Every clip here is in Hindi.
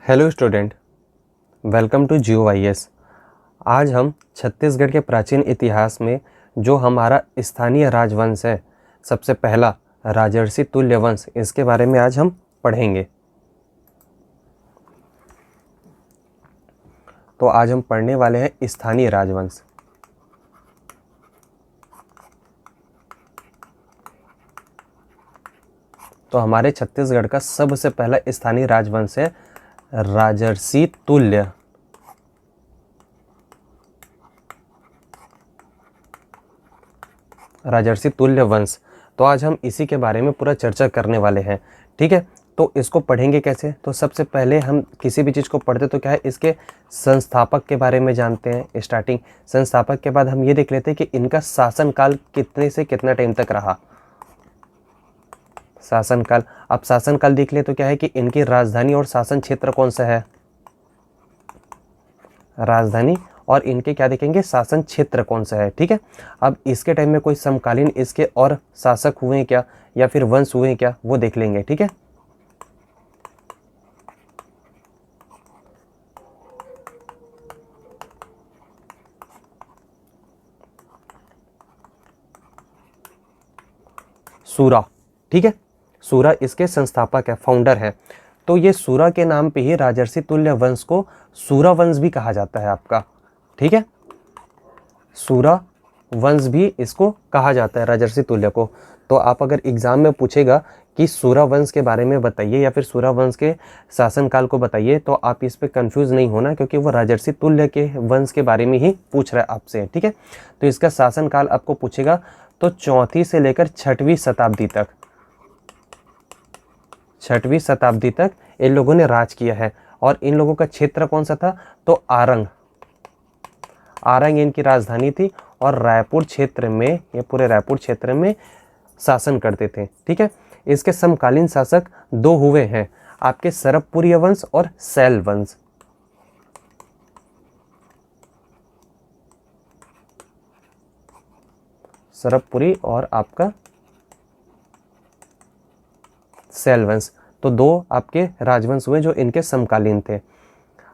Hello student, welcome to GOIS। आज हम छत्तीसगढ़ के प्राचीन इतिहास में जो हमारा स्थानीय राजवंश है, सबसे पहला राजर्षि तुल्य वंश, इसके बारे में आज हम पढ़ेंगे। तो आज हम पढ़ने वाले हैं स्थानीय राजवंश। तो हमारे छत्तीसगढ़ का सबसे पहला स्थानीय राजवंश है राजर्षि तुल्य। राजर्षि तुल्य वंश। तो आज हम इसी के बारे में पूरा चर्चा करने वाले हैं। ठीक है, तो इसको पढ़ेंगे कैसे? तो सबसे पहले हम किसी भी चीज़ को पढ़ते तो क्या है, इसके संस्थापक के बारे में जानते हैं। स्टार्टिंग संस्थापक के बाद हम ये देख लेते हैं कि इनका शासनकाल कितने से कितना टाइम तक रहा। शासनकाल, अब शासनकाल देख ले तो क्या है कि इनकी राजधानी और शासन क्षेत्र कौन सा है। राजधानी और इनके क्या देखेंगे, शासन क्षेत्र कौन सा है। ठीक है, अब इसके टाइम में कोई समकालीन इसके और शासक हुए क्या या फिर वंश हुए क्या, वो देख लेंगे। ठीक है, सूरा। ठीक है, सूरा इसके संस्थापक है, फाउंडर है। तो ये सूरा के नाम पे ही राजर्षि तुल्य वंश को सूरा वंश भी कहा जाता है आपका। ठीक है, सूरा वंश भी इसको कहा जाता है, राजर्षि तुल्य को। तो आप अगर एग्जाम में पूछेगा कि सूरा वंश के बारे में बताइए या फिर सूरा वंश के शासनकाल को बताइए, तो आप इस पे कंफ्यूज नहीं होना, क्योंकि वो राजर्षि तुल्य के वंश के बारे में ही पूछ रहा है आपसे। ठीक है, तो इसका शासनकाल आपको पूछेगा तो 4वीं से लेकर 6वीं शताब्दी तक, 6वीं शताब्दी तक इन लोगों ने राज किया है। और इन लोगों का क्षेत्र कौन सा था, तो आरंग। आरंग इनकी राजधानी थी और रायपुर क्षेत्र में, ये पूरे रायपुर क्षेत्र में शासन करते थे। ठीक है, इसके समकालीन शासक दो हुए हैं, आपके सरबपुरी वंश और सैल वंश। सरबपुरी और आपका सैल वंश, तो दो आपके राजवंश हुए जो इनके समकालीन थे।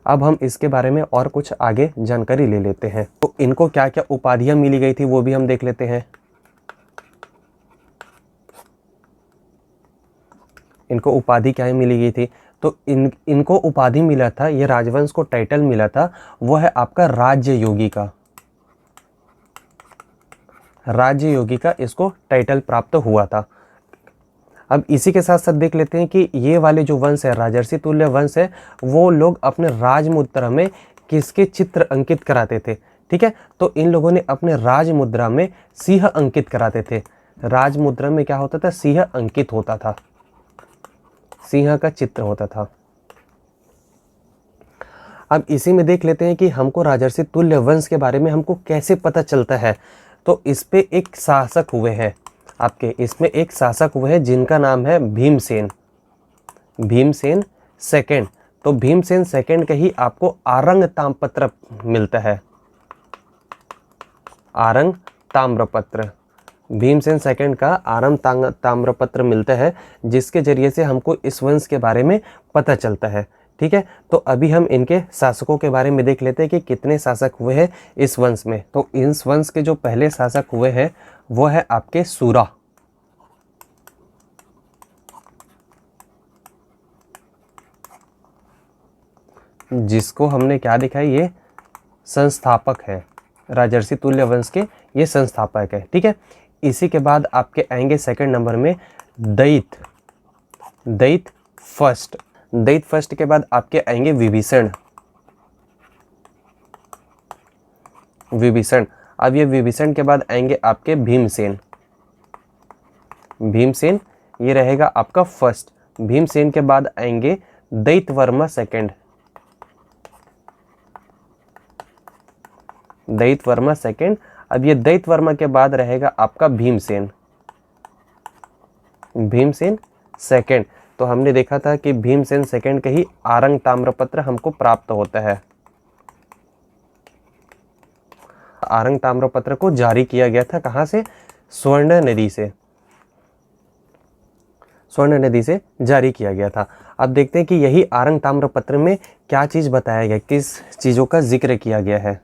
अब हम इसके बारे में और कुछ आगे जानकारी ले लेते हैं। तो इनको क्या क्या उपाधियां मिली गई थी वो भी हम देख लेते हैं। इनको उपाधि क्या मिली गई थी, तो इनको उपाधि मिला था, ये राजवंश को टाइटल मिला था, वो है आपका राज्य योगी का। राज्य योगी का इसको टाइटल प्राप्त हुआ था। अब इसी के साथ साथ देख लेते हैं कि ये वाले जो वंश है, राजर्षि तुल्य वंश है, वो लोग अपने राज मुद्रा में किसके चित्र अंकित कराते थे। ठीक है, तो इन लोगों ने अपने राज मुद्रा में सिंह अंकित कराते थे। राज मुद्रा में क्या होता था, सिंह अंकित होता था, सिंह का चित्र होता था। अब इसी में देख लेते हैं कि हमको राजर्षि तुल्य वंश के बारे में हमको कैसे पता चलता है। तो इस पे एक शासक हुए हैं आपके, इसमें एक शासक हुए हैं जिनका नाम है भीमसेन। भीमसेन सेकंड। तो भीमसेन सेकंड का ही आपको आरंग ताम्रपत्र मिलता है, आरंग ताम्रपत्र। भीमसेन सेकंड का आरंग ताम्रपत्र मिलता है, जिसके जरिए से हमको इस वंश के बारे में पता चलता है। ठीक है, तो अभी हम इनके शासकों के बारे में देख लेते हैं कि कितने शासक हुए हैं इस वंश में। तो इस वंश के जो पहले शासक हुए हैं वो है आपके सूरा। जिसको हमने क्या देखा है, ये संस्थापक है, राजर्षि तुल्य वंश के ये संस्थापक है। ठीक है, इसी के बाद आपके आएंगे सेकंड नंबर में दैत। दैत फर्स्ट। दैत फर्स्ट के बाद आपके आएंगे विभीषण। विभीषण। अब ये विभीषण के बाद आएंगे आपके भीमसेन। भीमसेन ये रहेगा आपका फर्स्ट। भीमसेन के बाद आएंगे दैत वर्मा सेकंड। दैत वर्मा सेकंड। अब ये दैत वर्मा के बाद रहेगा आपका भीमसेन। भीमसेन सेकंड। तो हमने देखा था कि भीमसेन सेकंड का ही आरंग ताम्रपत्र हमको प्राप्त होता है। आरंग ताम्रपत्र को जारी किया गया था कहां से, स्वर्ण नदी से। स्वर्ण नदी से जारी किया गया था। अब देखते हैं कि यही आरंग ताम्रपत्र में क्या चीज़ बताया गया, किस चीज़ों का जिक्र किया गया है।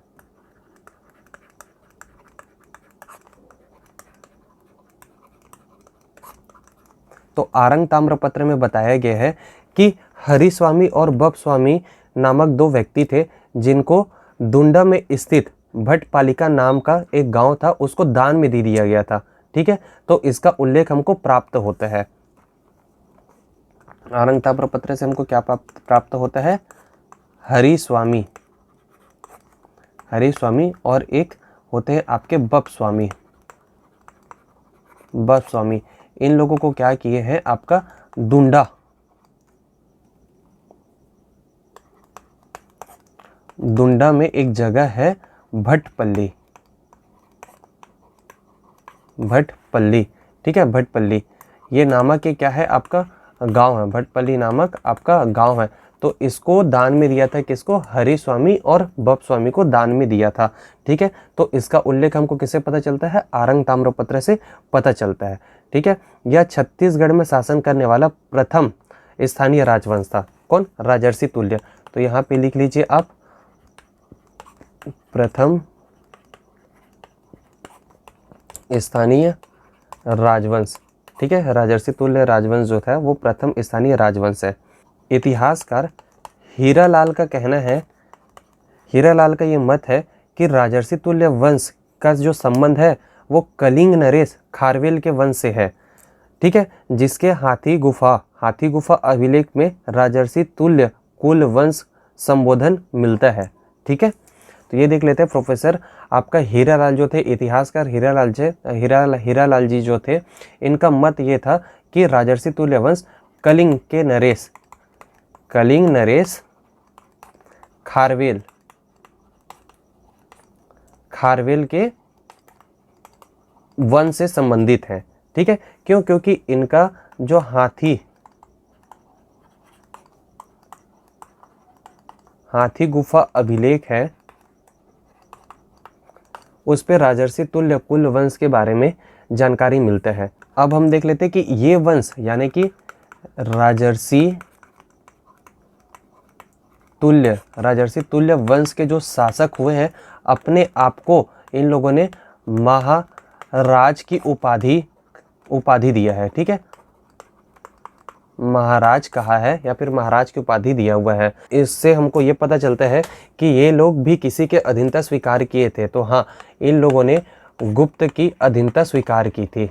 तो आरंग ताम्रपत्र में बताया गया है कि हरिस्वामी और बपस्वामी नामक दो व्यक्ति थे, जिनको दुंडा में स्थित भट्टपालिका नाम का एक गांव था, उसको दान में दे दिया गया था। ठीक है, तो इसका उल्लेख हमको प्राप्त होता है। आरंग ताम्रपत्र से हमको क्या प्राप्त होता है? हरिस्वामी, हरिस्वामी और एक होते हैं आपके बपस्वामी। बपस्वामी इन लोगों को क्या किए हैं, आपका दुंडा, दुंडा में एक जगह है भट्टपल्ली, भट्टपल्ली, ठीक है, भट्टपल्ली ये नामक के क्या है, आपका गांव है, भट्टपल्ली नामक आपका गांव है। तो इसको दान में दिया था, किसको? हरिस्वामी और बपस्वामी को दान में दिया था। ठीक है, तो इसका उल्लेख हमको किससे पता चलता है? आरंग ताम्रपत्र से पता चलता है। ठीक है, यह छत्तीसगढ़ में शासन करने वाला प्रथम स्थानीय राजवंश था। कौन? राजर्षि तुल्य। तो यहाँ पे लिख लीजिए आप, प्रथम स्थानीय राजवंश। ठीक है, राजर्षि तुल्य राजवंश जो था वो प्रथम स्थानीय राजवंश है। इतिहासकार हीरालाल का कहना है, हीरालाल का ये मत है कि राजर्षि तुल्य वंश का जो संबंध है वो कलिंग नरेश खारवेल के वंश से है। ठीक है, जिसके हाथी गुफा अभिलेख में राजर्षि तुल्य कुल वंश संबोधन मिलता है। ठीक है, तो ये देख लेते हैं। प्रोफेसर आपका हीरालाल जो थे, इतिहासकार हीरालाल जी जो थे, इनका मत ये था कि राजर्षि तुल्य वंश कलिंग नरेश खारवेल के वंश से संबंधित है। ठीक है, क्यों? क्योंकि इनका जो हाथी गुफा अभिलेख है उस पे राजर्षि तुल्य कुल वंश के बारे में जानकारी मिलता है। अब हम देख लेते हैं कि ये वंश यानी कि राजर्षि तुल्य वंश के जो शासक हुए हैं, अपने आप को इन लोगों ने महाराज की उपाधि दिया है। ठीक है, महाराज कहा है या फिर महाराज की उपाधि दिया हुआ है। इससे हमको ये पता चलता है कि ये लोग भी किसी के अधीनता स्वीकार किए थे। तो हाँ, इन लोगों ने गुप्त की अधीनता स्वीकार की थी।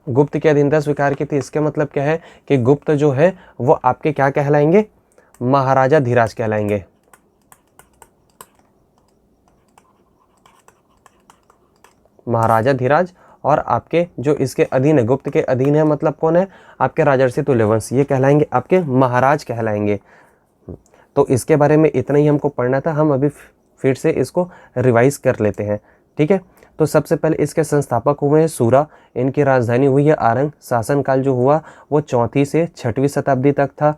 गुप्त की अधीनता स्वीकार की थी, इसका मतलब क्या है कि गुप्त जो है वो आपके क्या कहलाएंगे? महाराजा धीराज कहलाएंगे। महाराजा धीराज, और आपके जो इसके अधीन है, गुप्त के अधीन है, मतलब कौन है? आपके राजर्षि तुल्यवंश, ये कहलाएंगे आपके महाराज कहलाएंगे। तो इसके बारे में इतना ही हमको पढ़ना था। हम अभी फिर से इसको रिवाइज कर लेते हैं। ठीक है, तो सबसे पहले इसके संस्थापक हुए हैं सूरा, इनकी राजधानी हुई है आरंग, शासनकाल जो हुआ वो 4वीं से 6वीं शताब्दी तक था।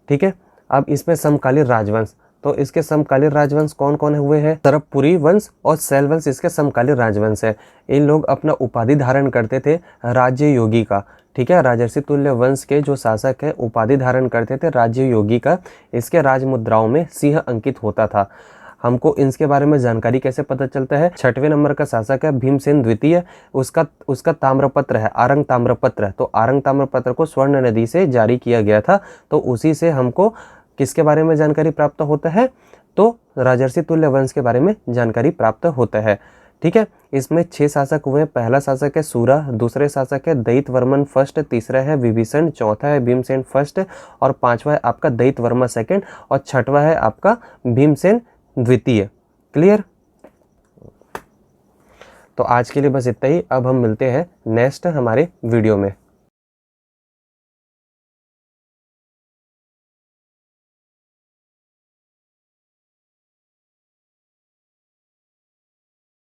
ठीक है, अब इसमें समकालीन राजवंश, तो इसके समकालीन राजवंश कौन कौन हुए हैं? सरबपुरी वंश और शैल वंश इसके समकालीन राजवंश है। इन लोग अपना उपाधि धारण करते थे राज्य योगी का। ठीक है, राजर्षि तुल्य वंश के जो शासक है उपाधि धारण करते थे राज्य योगी का। इसके राजमुद्राओं में सिंह अंकित होता था। हमको इनके बारे में जानकारी कैसे पता चलता है? 6वें नंबर का शासक है भीमसेन द्वितीय, उसका ताम्रपत्र है आरंग ताम्रपत्र। तो आरंग ताम्रपत्र को स्वर्ण नदी से जारी किया गया था, तो उसी से हमको किसके बारे में जानकारी प्राप्त होता है? तो राजर्षि तुल्य वंश के बारे में जानकारी प्राप्त होता है। ठीक है, इसमें 6 शासक हुए। पहला शासक है सूरा, दूसरे शासक है दैत्यवर्मन फर्स्ट, तीसरा है विभीषण, चौथा है भीमसेन फर्स्ट, और 5वां है आपका दैत्यवर्मा सेकंड, और 6वां है आपका भीमसेन द्वितीय। क्लियर? तो आज के लिए बस इतना ही। अब हम मिलते हैं नेक्स्ट हमारे वीडियो में।